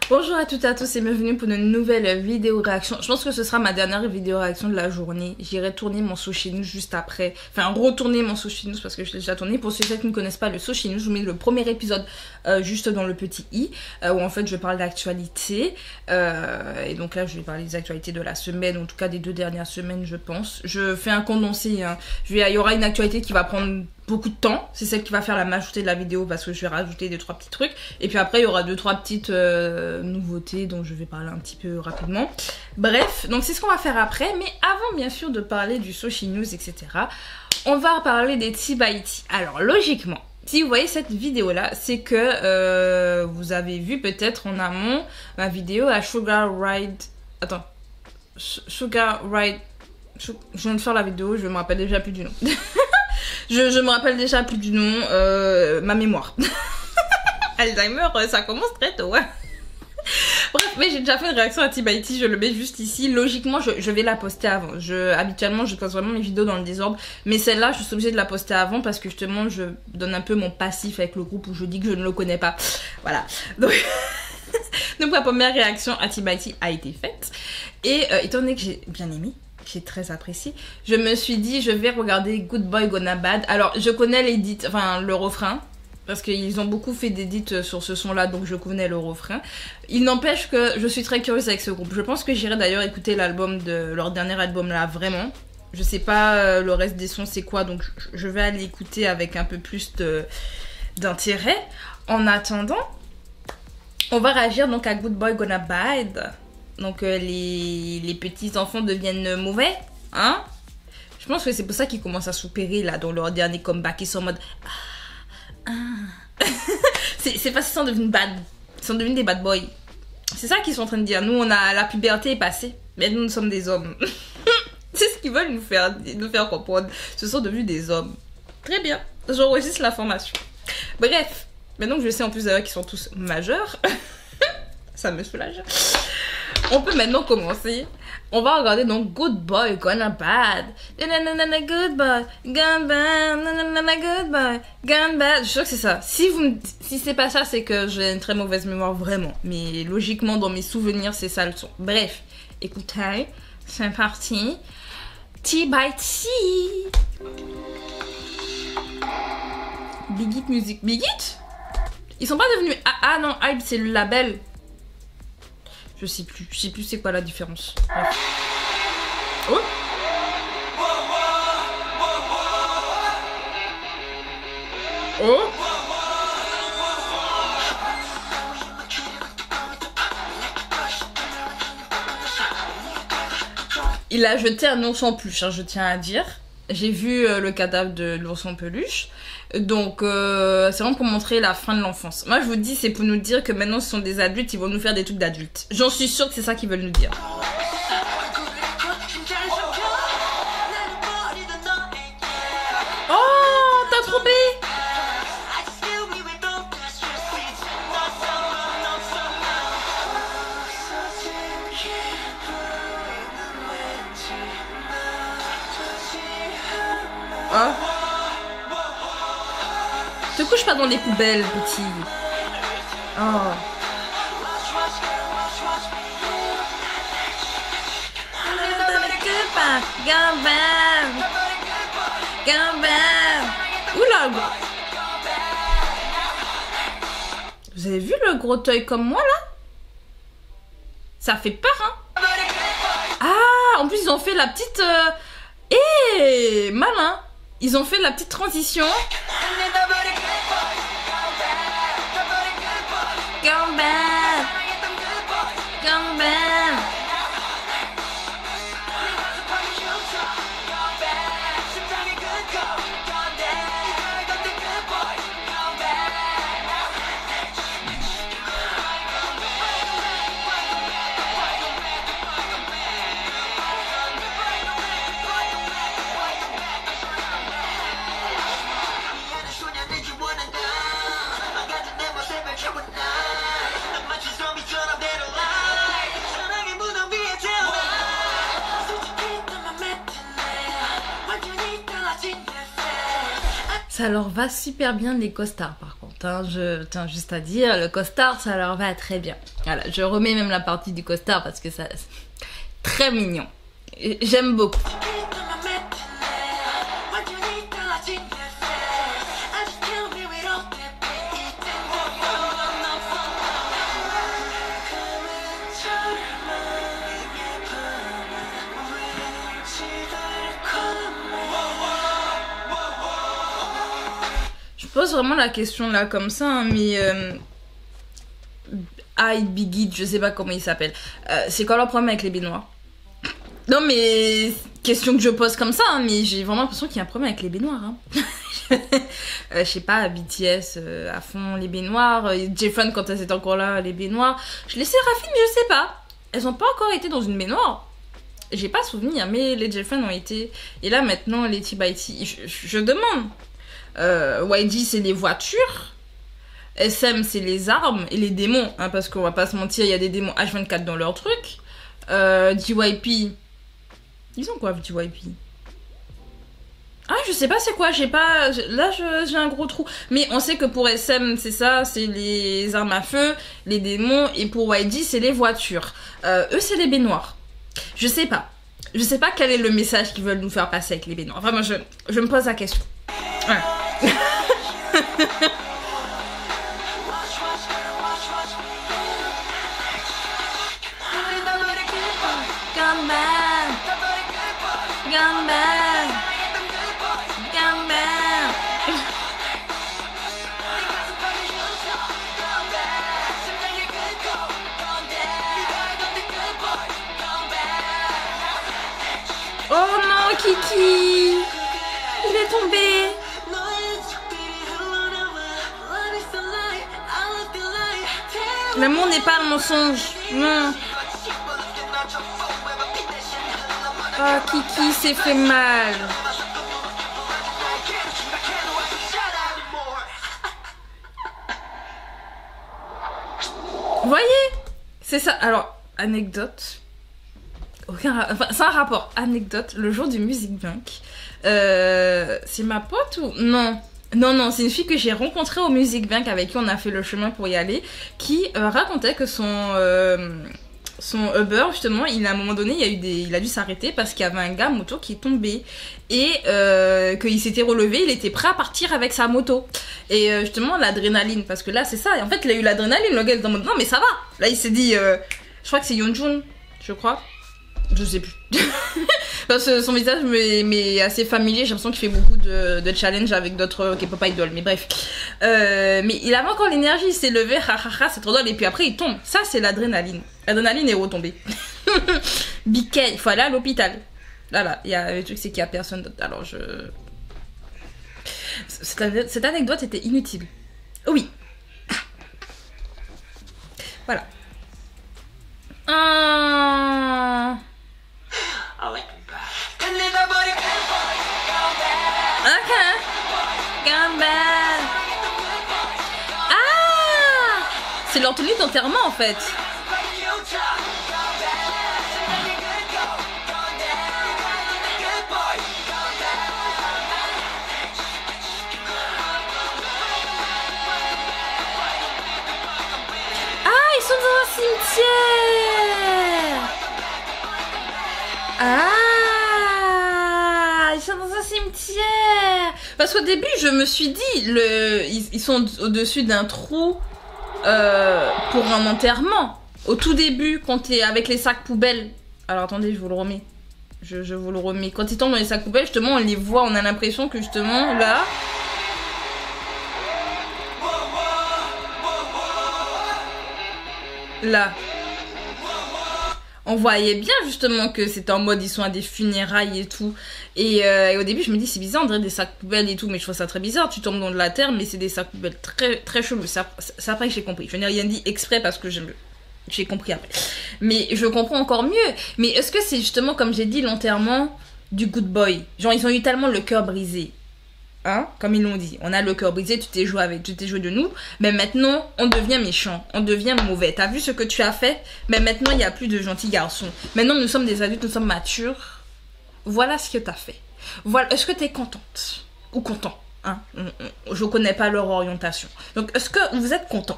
Bonjour à toutes et à tous et bienvenue pour une nouvelle vidéo réaction. Je pense que ce sera ma dernière vidéo réaction de la journée. J'irai tourner mon sushi news juste après. Enfin, retourner mon sushi news parce que je l'ai déjà tourné. Pour ceux qui ne connaissent pas le sushi news, je vous mets le premier épisode juste dans le petit i où en fait je parle d'actualité. Et donc là, je vais parler des actualités de la semaine, en tout cas des 2 dernières semaines, je pense. Je fais un condensé. Hein. Il y aura une actualité qui va prendre beaucoup de temps, c'est celle qui va faire la majorité de la vidéo parce que je vais rajouter 2-3 petits trucs et puis après il y aura 2-3 petites nouveautés dont je vais parler un petit peu rapidement. Bref, donc c'est ce qu'on va faire après, mais avant bien sûr de parler du sushi news etc, on va parler des tea by tea. Alors logiquement, si vous voyez cette vidéo là, c'est que vous avez vu peut-être en amont ma vidéo à Sugar Ride, attends, Sugar Ride, je viens de faire la vidéo, je me rappelle déjà plus du nom. Je me rappelle déjà plus du nom, ma mémoire. Alzheimer, ça commence très tôt, ouais. Bref, mais j'ai déjà fait une réaction à Tea by Tea, je le mets juste ici. Logiquement, je vais la poster avant. Habituellement, je poste vraiment mes vidéos dans le désordre. Mais celle-là, je suis obligée de la poster avant parce que justement, je donne un peu mon passif avec le groupe où je dis que je ne le connais pas. Voilà. Donc, donc ma première réaction à Tea by Tea a été faite. Et étant donné que j'ai bien aimé, j'ai très apprécié, je me suis dit je vais regarder Good Boy Gonna Bad. Alors je connais l'édit, enfin le refrain, parce qu'ils ont beaucoup fait d'édits sur ce son là, donc je connais le refrain. Il n'empêche que je suis très curieuse avec ce groupe. Je pense que j'irai d'ailleurs écouter l'album de leur dernier album là, vraiment. Je sais pas le reste des sons c'est quoi, donc je vais aller écouter avec un peu plus d'intérêt. En attendant, on va réagir donc à Good Boy Gonna Bad. Donc les petits enfants deviennent mauvais, hein? Je pense que c'est pour ça qu'ils commencent à soupirer là dans leur dernier comeback. Ils sont en mode c'est parce qu'ils sont devenus bad, ils sont devenus des bad boys. C'est ça qu'ils sont en train de dire. Nous on a la puberté est passée, mais nous sommes des hommes. C'est ce qu'ils veulent nous faire comprendre. Ce sont devenus des hommes. Très bien, j'enregistre l'information. Bref, maintenant que je sais en plus d'ailleurs qu'ils sont tous majeurs, ça me soulage. On peut maintenant commencer. On va regarder donc Good Boy Gonna Bad. Good Boy Gonna Bad. Good Boy Gonna Bad. Je suis sûre que c'est ça. Si c'est pas ça, c'est que j'ai une très mauvaise mémoire vraiment. Mais logiquement, dans mes souvenirs, c'est ça le son. Bref, écoutez, c'est parti. Tea by Tea. Big Hit Music. Big Hit? Ils sont pas devenus... Ah non, Hype, c'est le label. Je sais plus c'est quoi la différence. Bref. Oh! Oh! Il a jeté un ours en peluche, hein, je tiens à dire. J'ai vu le cadavre de l'ours en peluche. Donc c'est vraiment pour montrer la fin de l'enfance. Moi je vous dis, c'est pour nous dire que maintenant ce sont des adultes, ils vont nous faire des trucs d'adultes. J'en suis sûre que c'est ça qu'ils veulent nous dire. Oh, t'as trompé. Oh. Te couche pas dans les poubelles, petit. Oh. Oula. Vous avez vu le gros œil comme moi là? Ça fait peur, hein? Ah, en plus ils ont fait la petite... malin. Ils ont fait la petite transition. Come back. Come back. Ça leur va super bien les costards par contre. tiens, juste à dire, le costard, ça leur va très bien. Voilà, je remets même la partie du costard parce que ça, c'est très mignon. J'aime beaucoup. Je pose vraiment la question là comme ça, hein, mais Biggie, je sais pas comment il s'appelle. C'est quoi leur problème avec les baignoires? Non mais question que je pose comme ça, hein, mais j'ai vraiment l'impression qu'il y a un problème avec les baignoires. Hein. Je sais pas, BTS à fond les baignoires, J-Fun quand elles étaient encore là, les baignoires. Je laissais Raffine, mais je sais pas. Elles ont pas encore été dans une baignoire. J'ai pas souvenir, mais les J-Fun ont été. Et là maintenant les T-by-T, je demande. YG c'est les voitures, SM c'est les armes et les démons, hein, parce qu'on va pas se mentir, il y a des démons H24 dans leur truc. JYP, ils ont quoi JYP? Ah je sais pas c'est quoi, j'ai pas, là j'ai un gros trou, mais on sait que pour SM c'est ça, c'est les armes à feu, les démons, et pour YG c'est les voitures. Eux c'est les baignoires. Je sais pas quel est le message qu'ils veulent nous faire passer avec les baignoires. Vraiment je me pose la question. Ouais. Oh non, Kiki, il est tombé. L'amour n'est pas un mensonge. Non. Oh, Kiki s'est fait mal. Vous voyez? C'est ça. Alors, anecdote. Enfin, c'est un rapport. Anecdote. Le jour du Music Bank. C'est ma pote ou... Non. Non, c'est une fille que j'ai rencontrée au Music Bank avec qui on a fait le chemin pour y aller, qui racontait que son Uber, justement, à un moment donné, il a dû s'arrêter parce qu'il y avait un gars moto qui est tombé et qu'il s'était relevé, il était prêt à partir avec sa moto. Et justement, l'adrénaline, parce que là, c'est ça. Et en fait, il a eu l'adrénaline, le gars est en mode non, mais ça va. Là, il s'est dit, je crois que c'est Yeonjun, je crois. Je sais plus. Parce que son visage m'est assez familier. J'ai l'impression qu'il fait beaucoup de challenges avec d'autres K-pop idols. Mais bref. Mais il avait encore l'énergie. Il s'est levé. C'est trop drôle. Et puis après, il tombe. Ça, c'est l'adrénaline. L'adrénaline est retombée. BK, il faut aller à l'hôpital. Là. Il y a le truc, c'est qu'il y a personne d'autre. Alors, cette anecdote était inutile. Oui. Voilà. Ok. Come back. Ah, c'est leur tenue d'enterrement en fait. Ah, ils sont dans un cimetière. Ah, ils sont dans un cimetière. Parce qu'au début, je me suis dit, ils sont au-dessus d'un trou pour un enterrement. Au tout début, quand t'es avec les sacs poubelles. Alors attendez, je vous le remets. Je vous le remets. Quand ils tombent dans les sacs poubelles, justement, on les voit, on a l'impression que justement, là... Là... On voyait bien justement que c'était en mode ils sont à des funérailles et tout. Et au début je me dis c'est bizarre, on dirait des sacs poubelles et tout, mais je trouve ça très bizarre. Tu tombes dans de la terre, mais c'est des sacs poubelles très très chelous. C'est après que j'ai compris. Je n'ai rien dit exprès parce que j'ai compris après. Mais je comprends encore mieux. Mais est-ce que c'est justement comme j'ai dit l'enterrement du good boy? Genre ils ont eu tellement le cœur brisé. Hein, comme ils l'ont dit, on a le cœur brisé, tu t'es joué de nous, mais maintenant on devient méchant, on devient mauvais. T'as vu ce que tu as fait? Mais maintenant il n'y a plus de gentils garçons. Maintenant nous sommes des adultes, nous sommes matures. Voilà ce que t'as fait. Voilà, est-ce que t'es contente ou content? Hein, je connais pas leur orientation. Donc, est-ce que vous êtes content?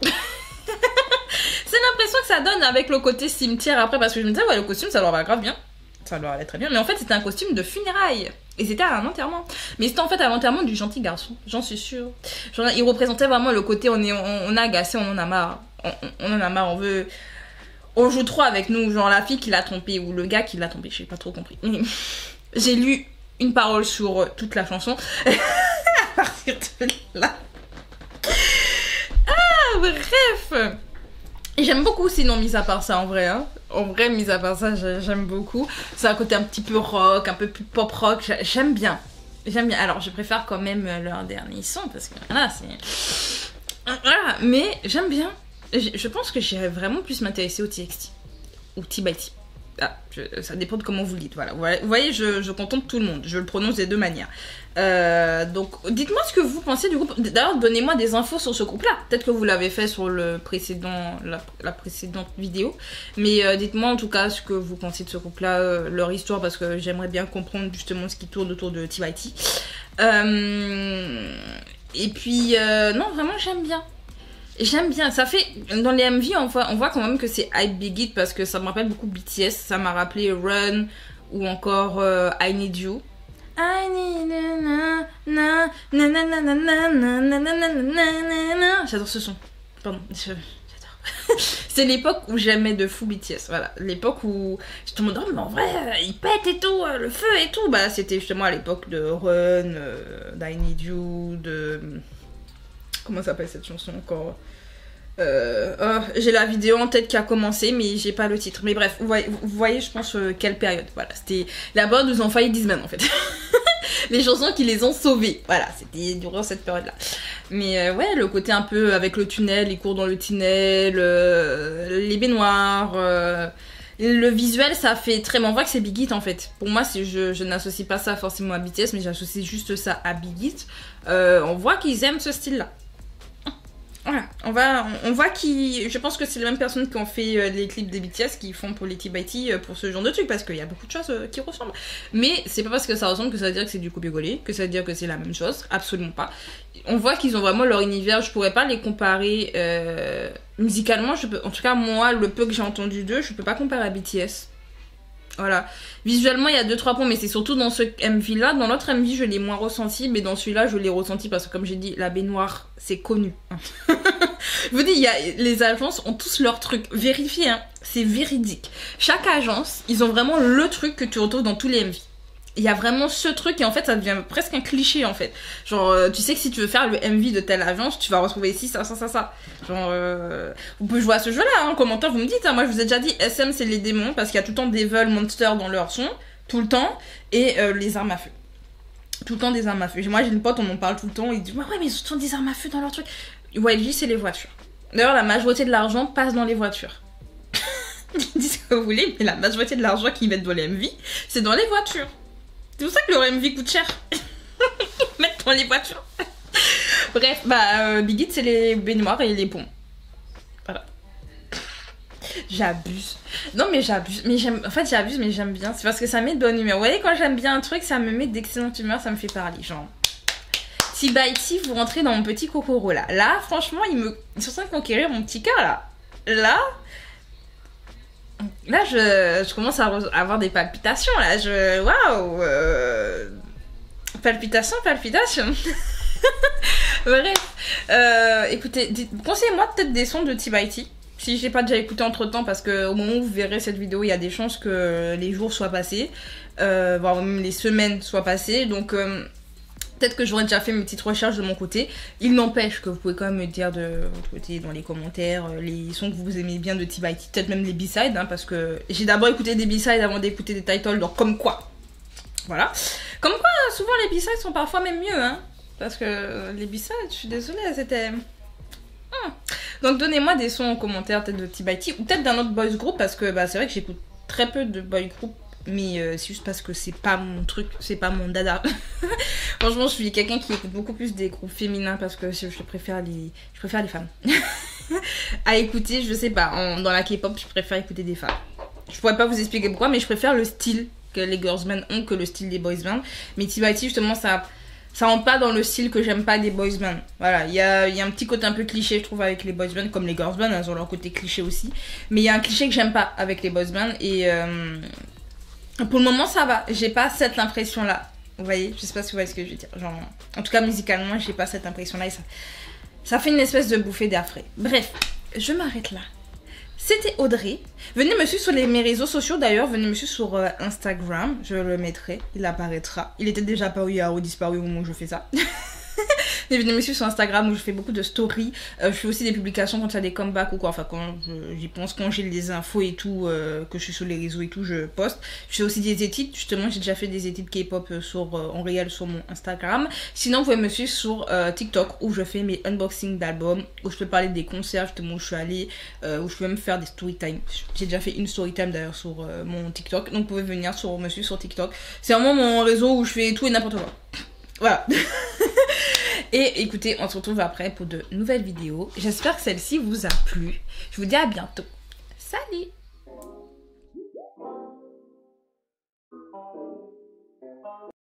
C'est l'impression que ça donne avec le côté cimetière après, parce que je me disais, ouais, le costume, ça leur va grave bien. Ça leur allait très bien. Mais en fait, c'était un costume de funérailles. Et c'était à un enterrement. Mais c'était en fait à l'enterrement du gentil garçon. J'en suis sûre. Genre, il représentait vraiment le côté, on a agacé, on en a marre. On en a marre, on veut... On joue trop avec nous. Genre, la fille qui l'a trompé ou le gars qui l'a trompé. J'ai pas trop compris. J'ai lu une parole sur toute la chanson. À partir de là. Ah, bref. J'aime beaucoup, sinon, mis à part ça, en vrai. Hein. En vrai, mis à part ça, j'aime beaucoup. C'est un côté un petit peu rock, un peu plus pop rock. J'aime bien. J'aime bien. Alors, je préfère quand même leur dernier son, parce que voilà, c'est... Voilà, mais j'aime bien. Je pense que j'irais vraiment plus m'intéresser au TXT. Ou T-by-T. Ah, ça dépend de comment vous le dites. Voilà. Vous voyez, je contente tout le monde. Je le prononce des deux manières. Donc, dites-moi ce que vous pensez du groupe. D'ailleurs, donnez-moi des infos sur ce groupe-là. Peut-être que vous l'avez fait sur le précédent, la précédente vidéo. Mais dites-moi en tout cas ce que vous pensez de ce groupe-là, leur histoire, parce que j'aimerais bien comprendre justement ce qui tourne autour de T-by-T. Et puis, non, vraiment, j'aime bien. J'aime bien, ça fait, dans les MV, on voit quand même que c'est Hype Big It parce que ça me rappelle beaucoup BTS, ça m'a rappelé Run ou encore I Need You. I need na na na na na na na na na na na. J'adore ce son, pardon, j'adore. C'est l'époque où j'aimais de fou BTS, voilà, l'époque où j'étais en mode, oh mais en vrai, il pète et tout, le feu et tout, bah c'était justement à l'époque de Run, d'I Need You, de... Comment s'appelle cette chanson encore? J'ai la vidéo en tête qui a commencé, mais j'ai pas le titre. Mais bref, vous voyez je pense, quelle période. Voilà, c'était la période où ils ont failli Disman en fait. Les chansons qui les ont sauvés. Voilà, c'était durant cette période-là. Mais ouais, le côté un peu avec le tunnel, ils courent dans le tunnel, les baignoires... Le visuel, ça fait très... On voit que c'est Big Hit en fait. Pour moi, je n'associe pas ça forcément à BTS, mais j'associe juste ça à Big Hit. On voit qu'ils aiment ce style-là. Voilà, on voit qu'ils... Je pense que c'est les mêmes personnes qui ont fait les clips des BTS qui font pour les T-by-T pour ce genre de trucs, parce qu'il y a beaucoup de choses qui ressemblent. Mais c'est pas parce que ça ressemble que ça veut dire que c'est du copier-coller, que ça veut dire que c'est la même chose, absolument pas. On voit qu'ils ont vraiment leur univers, je pourrais pas les comparer musicalement, en tout cas moi, le peu que j'ai entendu d'eux, je peux pas comparer à BTS. Voilà. Visuellement, il y a 2-3 points, mais c'est surtout dans ce MV-là. Dans l'autre MV, je l'ai moins ressenti, mais dans celui-là, je l'ai ressenti parce que, comme j'ai dit, la baignoire, c'est connu. Je vous dis, les agences ont tous leur truc. Vérifiez, hein, c'est véridique. Chaque agence, ils ont vraiment le truc que tu retrouves dans tous les MV. Il y a vraiment ce truc et en fait ça devient presque un cliché en fait. Genre tu sais que si tu veux faire le MV de telle agence, tu vas retrouver ici ça. Genre vous pouvez jouer à ce jeu là, hein, en commentaire vous me dites, hein, moi je vous ai déjà dit SM c'est les démons parce qu'il y a tout le temps des Devil, Monster dans leur son, tout le temps, et les armes à feu. Tout le temps des armes à feu. Moi j'ai une pote, on en parle tout le temps, il dit ouais mais ils ont tout le temps des armes à feu dans leur truc. YG c'est les voitures. D'ailleurs la majorité de l'argent passe dans les voitures. Dites ce que vous voulez, mais la majorité de l'argent qu'ils mettent dans les MV, c'est dans les voitures. C'est pour ça que leur MV coûte cher. Mettre dans les voitures. Bref, bah Big Hit c'est les baignoires et les ponts. Voilà. J'abuse. Non mais j'abuse. Mais j'aime. En fait j'abuse mais j'aime bien. C'est parce que ça met de bonne humeur. Vous voyez quand j'aime bien un truc, ça me met d'excellente humeur, ça me fait parler. Genre. T-by-T, vous rentrez dans mon petit cocoro là. Là, franchement, ils sont en train de conquérir mon petit cœur là. Là, je commence à avoir des palpitations, là, waouh Palpitations. Bref, écoutez, conseillez-moi peut-être des sons de T-by-T, si j'ai pas déjà écouté entre-temps, parce qu'au moment où vous verrez cette vidéo, il y a des chances que les jours soient passés, voire même les semaines soient passées, donc... peut-être que j'aurais déjà fait mes petites recherches de mon côté. Il n'empêche que vous pouvez quand même me dire de votre côté dans les commentaires les sons que vous aimez bien de T-by-T, peut-être même les B-sides, hein, parce que j'ai d'abord écouté des B-sides avant d'écouter des titles, donc comme quoi. Voilà. Comme quoi, souvent les B-sides sont parfois même mieux, hein, parce que les B-sides, je suis désolée, c'était... Donc donnez-moi des sons en commentaire, peut-être de T-by-T, ou peut-être d'un autre boys group, parce que bah, c'est vrai que j'écoute très peu de boys group. Mais c'est juste parce que c'est pas mon truc, c'est pas mon dada. Franchement, je suis quelqu'un qui écoute beaucoup plus des groupes féminins parce que je préfère les femmes. À écouter, je sais pas, dans la K-pop, je préfère écouter des femmes. Je pourrais pas vous expliquer pourquoi, mais je préfère le style que les girls band ont que le style des boys band. Mais Tea by Tea, justement, ça rentre pas dans le style que j'aime pas des boys band. Voilà, il y a un petit côté un peu cliché, je trouve, avec les boys band, comme les girls band, elles ont leur côté cliché aussi. Mais il y a un cliché que j'aime pas avec les boys band. Et pour le moment, ça va. J'ai pas cette impression-là. Vous voyez, je sais pas si vous voyez ce que je veux dire. Genre, en tout cas, musicalement, j'ai pas cette impression-là. Et ça fait une espèce de bouffée d'air frais. Bref, je m'arrête là. C'était Audrey. Venez me suivre sur mes réseaux sociaux d'ailleurs. Venez me suivre sur Instagram. Je le mettrai. Il apparaîtra. Il était déjà apparu, il a disparu au moment où je fais ça. Et venez me suivre sur Instagram où je fais beaucoup de stories. Je fais aussi des publications quand il y a des comebacks ou quoi. Enfin, quand j'y pense, quand j'ai des infos et tout, que je suis sur les réseaux et tout, je poste. Je fais aussi des edits. Justement, j'ai déjà fait des edits K-pop en réel sur mon Instagram. Sinon, vous pouvez me suivre sur TikTok où je fais mes unboxings d'albums, où je peux parler des concerts, justement, où je suis allée, où je peux même faire des story time. J'ai déjà fait une story time d'ailleurs sur mon TikTok. Donc, vous pouvez venir me suivre sur TikTok. C'est vraiment mon réseau où je fais tout et n'importe quoi. Voilà. Et écoutez, on se retrouve après pour de nouvelles vidéos. J'espère que celle-ci vous a plu. Je vous dis à bientôt. Salut!